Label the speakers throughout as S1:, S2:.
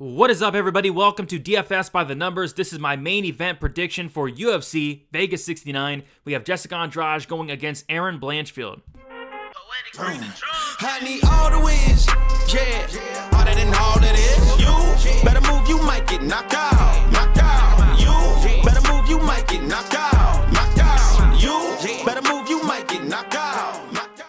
S1: What is up, everybody? Welcome to DFS by the Numbers. This is my main event prediction for UFC Vegas 69. We have Jessica Andrade going against Erin Blanchfield.
S2: I need all the wins, yeah. Harder than all that is. You better move, you might get knocked out. Knocked out. You better move, you might get knocked out. Knocked out. You better move, you might get knocked out. Knocked out.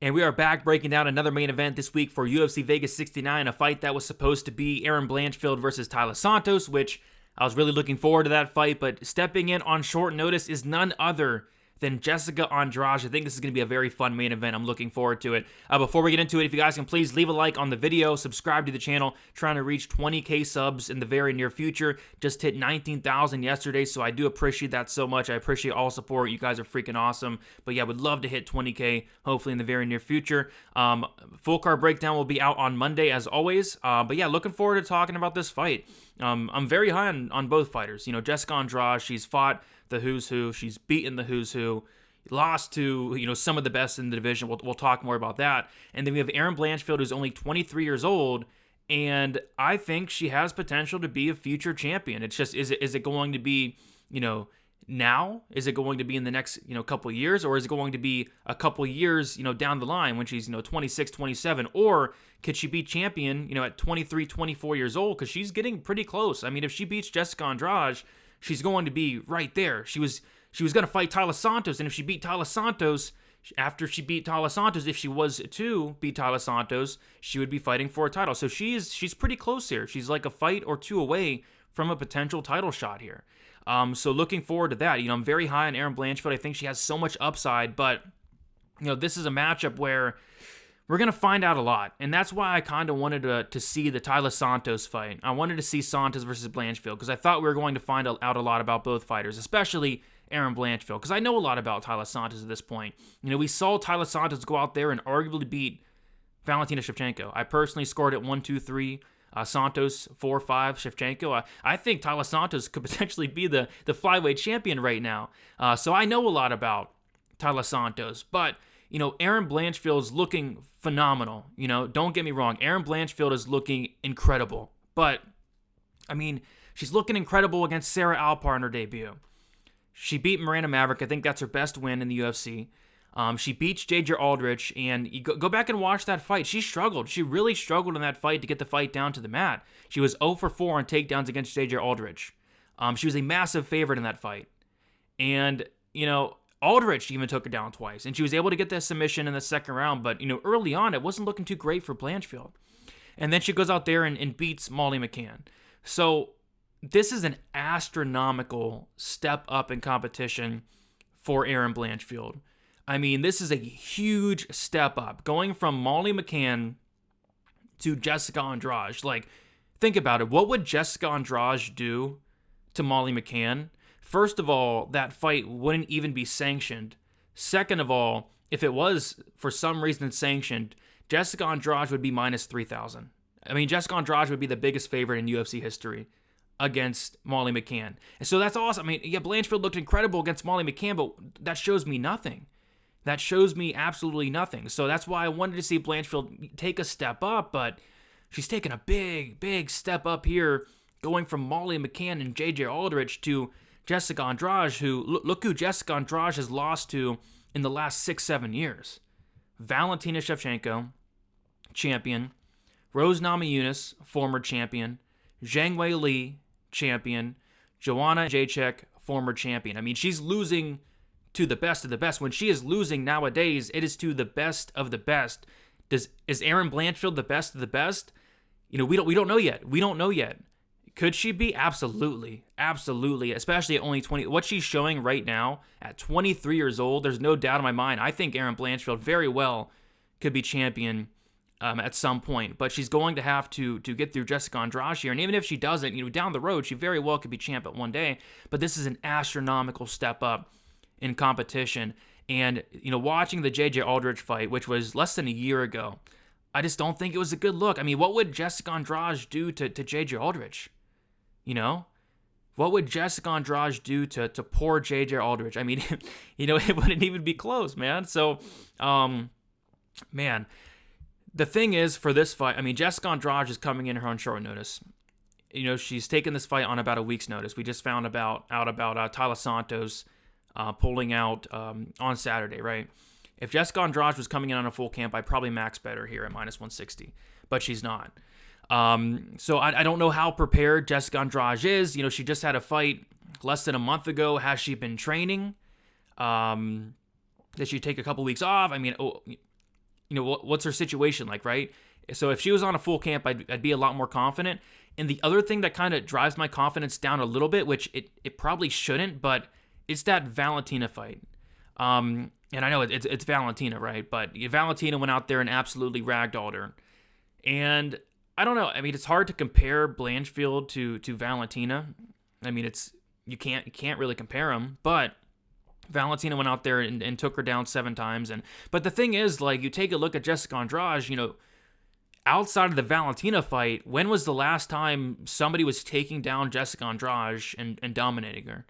S1: And we are back breaking down another main event this week for UFC Vegas 69, a fight that was supposed to be Erin Blanchfield versus Taila Santos, which I was really looking forward to that fight, but stepping in on short notice is none other than Jessica Andrade. I think this is going to be a very fun main event. I'm looking forward to it. Before we get into it, if you guys can please leave a like on the video, subscribe to the channel, trying to reach 20K subs in the very near future. Just hit 19,000 yesterday, so I do appreciate that so much. I appreciate all support. You guys are freaking awesome. But yeah, would love to hit 20K, hopefully in the very near future. Full card breakdown will be out on Monday, as always. But yeah, looking forward to talking about this fight. I'm very high on both fighters. You know, Jessica Andrade, she's fought the who's who. She's beaten the who's who. Lost to, some of the best in the division. We'll talk more about that. And then we have Erin Blanchfield, who's only 23 years old, and I think she has potential to be a future champion. It's just, is it going to be, now? Is it going to be in the next, couple of years? Or is it going to be a couple of years, down the line when she's, 26, 27? Or could she be champion, at 23, 24 years old? Because she's getting pretty close. I mean, if she beats Jessica Andrade, she's going to be right there. She was going to fight Taila Santos, and if she beat Taila Santos, after she beat Taila Santos, if she was to beat Taila Santos, she would be fighting for a title. So she's pretty close here. She's like a fight or two away from a potential title shot here. So looking forward to that. I'm very high on Erin Blanchfield. I think she has so much upside, but this is a matchup where we're going to find out a lot, and that's why I kind of wanted to see the Taila Santos fight. I wanted to see Santos versus Blanchfield because I thought we were going to find out a lot about both fighters, especially Erin Blanchfield, because I know a lot about Taila Santos at this point. We saw Taila Santos go out there and arguably beat Valentina Shevchenko. I personally scored it 1-2-3. Santos 4-5, Shevchenko. I think Taila Santos could potentially be the flyweight champion right now. So I know a lot about Taila Santos, but Erin Blanchfield is looking phenomenal. Don't get me wrong. Erin Blanchfield is looking incredible. But, she's looking incredible against Sarah Alpar in her debut. She beat Miranda Maverick. I think that's her best win in the UFC. She beats J.J. Aldrich, and you go back and watch that fight. She struggled. She really struggled in that fight to get the fight down to the mat. She was 0-for-4 on takedowns against J.J. Aldrich. She was a massive favorite in that fight. And, Aldrich even took her down twice, and she was able to get that submission in the second round, but, early on, it wasn't looking too great for Blanchfield. And then she goes out there and beats Molly McCann. So this is an astronomical step up in competition for Erin Blanchfield. This is a huge step up, going from Molly McCann to Jessica Andrade. Like, think about it. What would Jessica Andrade do to Molly McCann? First of all, that fight wouldn't even be sanctioned. Second of all, if it was for some reason sanctioned, Jessica Andrade would be minus 3,000. Jessica Andrade would be the biggest favorite in UFC history against Molly McCann. And so that's awesome. Blanchfield looked incredible against Molly McCann, but that shows me nothing. That shows me absolutely nothing. So that's why I wanted to see Blanchfield take a step up, but she's taken a big, big step up here, going from Molly McCann and J.J. Aldrich to Jessica Andrade, who, look who Jessica Andrade has lost to in the last 6-7 years. Valentina Shevchenko, champion. Rose Namajunas, former champion. Zhang Wei Li, champion. Joanna Jacek, former champion. She's losing to the best of the best. When she is losing nowadays, it is to the best of the best. Is Erin Blanchfield the best of the best? We don't know yet. We don't know yet. Could she be? Absolutely. Absolutely. Especially at only 20. What she's showing right now at 23 years old, there's no doubt in my mind. I think Erin Blanchfield very well could be champion at some point. But she's going to have to get through Jessica Andrade here. And even if she doesn't, down the road, she very well could be champ at one day. But this is an astronomical step up in competition. And, watching the J.J. Aldrich fight, which was less than a year ago, I just don't think it was a good look. What would Jessica Andrade do to J.J. Aldrich? What would Jessica Andrade do to poor J.J. Aldrich? It wouldn't even be close, man. So, the thing is, for this fight, Jessica Andrade is coming in her on short notice. she's taken this fight on about a week's notice. We just found out about Tyler Santos pulling out on Saturday, right? If Jessica Andrade was coming in on a full camp, I'd probably max bet her here at minus 160, but she's not. So I don't know how prepared Jessica Andrade is. She just had a fight less than a month ago. Has she been training? Did she take a couple weeks off? I mean, what's her situation like, right? So if she was on a full camp, I'd be a lot more confident. And the other thing that kind of drives my confidence down a little bit, which it probably shouldn't, but it's that Valentina fight. And I know it's Valentina, right? But Valentina went out there and absolutely ragdolled her. And I don't know. I mean, it's hard to compare Blanchfield to Valentina. I mean, you can't really compare them. But Valentina went out there and took her down 7 times. But the thing is, like, you take a look at Jessica Andrade, outside of the Valentina fight, when was the last time somebody was taking down Jessica Andrade and dominating her?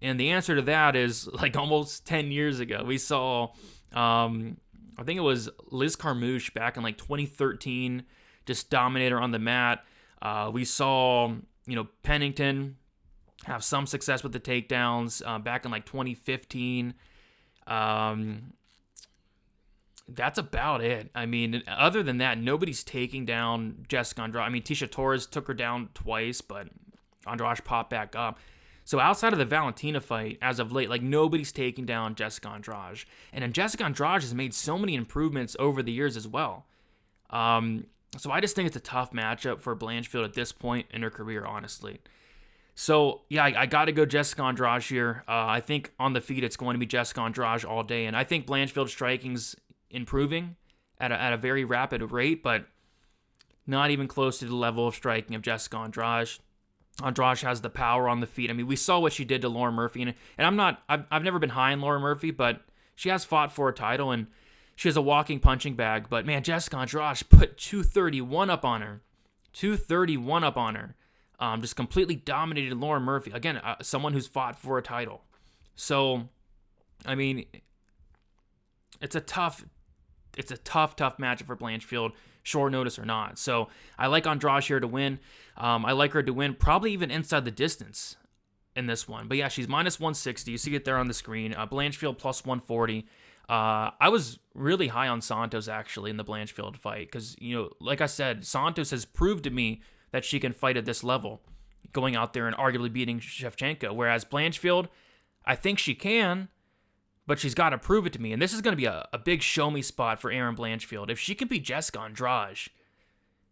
S1: And the answer to that is like almost 10 years ago. We saw, I think it was Liz Carmouche back in like 2013, just dominate her on the mat. We saw, Pennington have some success with the takedowns back in like 2015. That's about it. I mean, other than that, nobody's taking down Jessica Andrade. I mean, Tisha Torres took her down twice, but Andrade popped back up. So outside of the Valentina fight, as of late, like, nobody's taking down Jessica Andrade. And then Jessica Andrade has made so many improvements over the years as well. So I just think it's a tough matchup for Blanchfield at this point in her career, honestly. So, yeah, I got to go Jessica Andrade here. I think on the feet, it's going to be Jessica Andrade all day. And I think Blanchfield's striking's improving at a very rapid rate, but not even close to the level of striking of Jessica Andrade. Andrade has the power on the feet. I mean, we saw what she did to Lauren Murphy, and I've never been high on Lauren Murphy, but she has fought for a title, and she has a walking punching bag. But man, Jessica Andrade put 231 up on her. 231 up on her. Just completely dominated Lauren Murphy. Again, someone who's fought for a title. So, I mean, it's a tough matchup for Blanchfield, short notice or not. So I like Andrade here to win. I like her to win probably even inside the distance in this one. But yeah, she's minus 160. You see it there on the screen. Blanchfield plus 140. I was really high on Santos actually in the Blanchfield fight because, like I said, Santos has proved to me that she can fight at this level, going out there and arguably beating Shevchenko. Whereas Blanchfield, I think she can, but she's got to prove it to me. And this is going to be a big show-me spot for Erin Blanchfield. If she can beat Jessica Andrade,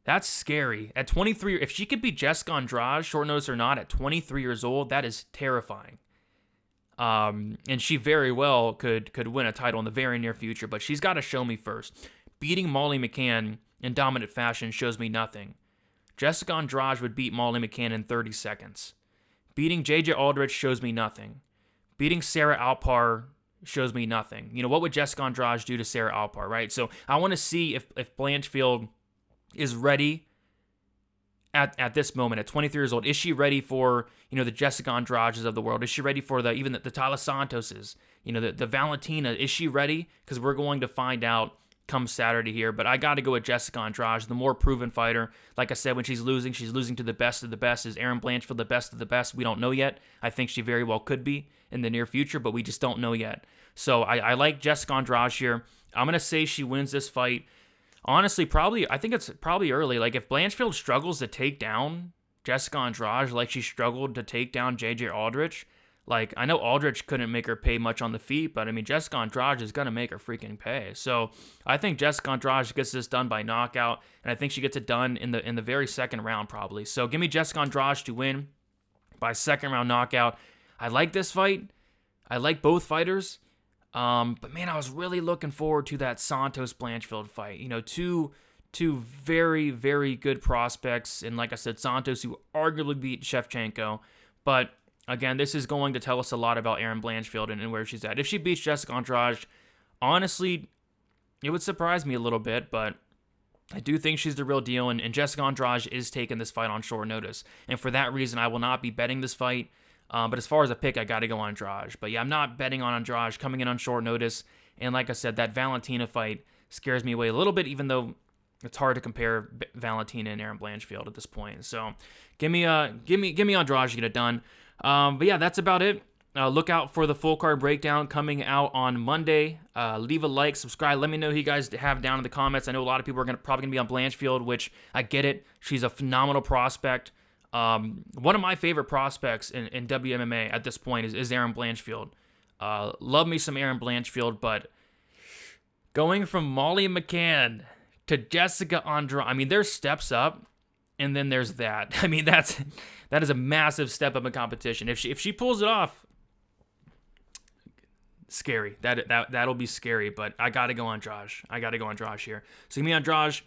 S1: that's scary. At 23, if she could beat Jessica Andrade, short notice or not, at 23 years old, that is terrifying. And she very well could win a title in the very near future, but she's got to show me first. Beating Molly McCann in dominant fashion shows me nothing. Jessica Andrade would beat Molly McCann in 30 seconds. Beating JJ Aldrich shows me nothing. Beating Sarah Alpar shows me nothing. What would Jessica Andrade do to Sarah Alpar, right? So I want to see if Blanchfield is ready at this moment, at 23 years old. Is she ready for, the Jessica Andrades of the world? Is she ready for even the Tyler Santoses, the Valentina? Is she ready? Because we're going to find out come Saturday here. But I got to go with Jessica Andrade, the more proven fighter. Like I said, when she's losing to the best of the best. Is Erin Blanchfield the best of the best? We don't know yet. I think she very well could be in the near future, but we just don't know yet. So I like Jessica Andrade here. I'm going to say she wins this fight. Honestly, I think it's probably early. Like, if Blanchfield struggles to take down Jessica Andrade like she struggled to take down JJ Aldrich, like, I know Aldrich couldn't make her pay much on the feet, but I mean, Jessica Andrade is going to make her freaking pay. So I think Jessica Andrade gets this done by knockout, and I think she gets it done in the very second round probably. So give me Jessica Andrade to win by second round knockout. I like this fight. I like both fighters. But man, I was really looking forward to that Santos Blanchfield fight. Two very, very good prospects. And like I said, Santos, who arguably beat Shevchenko. But again, this is going to tell us a lot about Erin Blanchfield and where she's at. If she beats Jessica Andrade, honestly, it would surprise me a little bit, but I do think she's the real deal. And Jessica Andrade is taking this fight on short notice. And for that reason, I will not be betting this fight. But as far as a pick, I got to go on Andrade. But yeah, I'm not betting on Andrade coming in on short notice. And like I said, that Valentina fight scares me away a little bit, even though it's hard to compare Valentina and Erin Blanchfield at this point. So give me Andrade to get it done. But yeah, that's about it. Look out for the full card breakdown coming out on Monday. Leave a like, subscribe. Let me know who you guys have down in the comments. I know a lot of people are probably gonna be on Blanchfield, which I get it. She's a phenomenal prospect. One of my favorite prospects in WMMA at this point is Erin Blanchfield. Love me some Erin Blanchfield, but going from Molly McCann to Jessica Andrade, I mean, there's steps up, and then there's that. I mean, that is a massive step up in competition. If she pulls it off, scary. That'll be scary. But I gotta go Andrade. Here. So give me Andrade.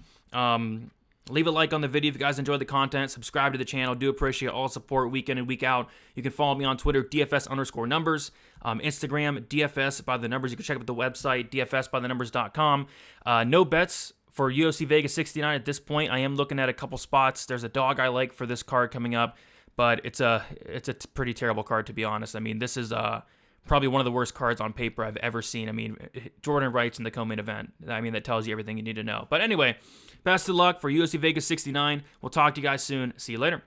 S1: Leave a like on the video if you guys enjoyed the content. Subscribe to the channel. Do appreciate all support week in and week out. You can follow me on Twitter, DFS_numbers. Instagram, DFS by the numbers. You can check out the website, DFSbythenumbers.com. No bets for UFC Vegas 69 at this point. I am looking at a couple spots. There's a dog I like for this card coming up, but it's a pretty terrible card, to be honest. I mean, this is probably one of the worst cards on paper I've ever seen. I mean, Jordan Wright's in the co-main event. I mean, that tells you everything you need to know. But anyway, best of luck for UFC Vegas 69. We'll talk to you guys soon. See you later.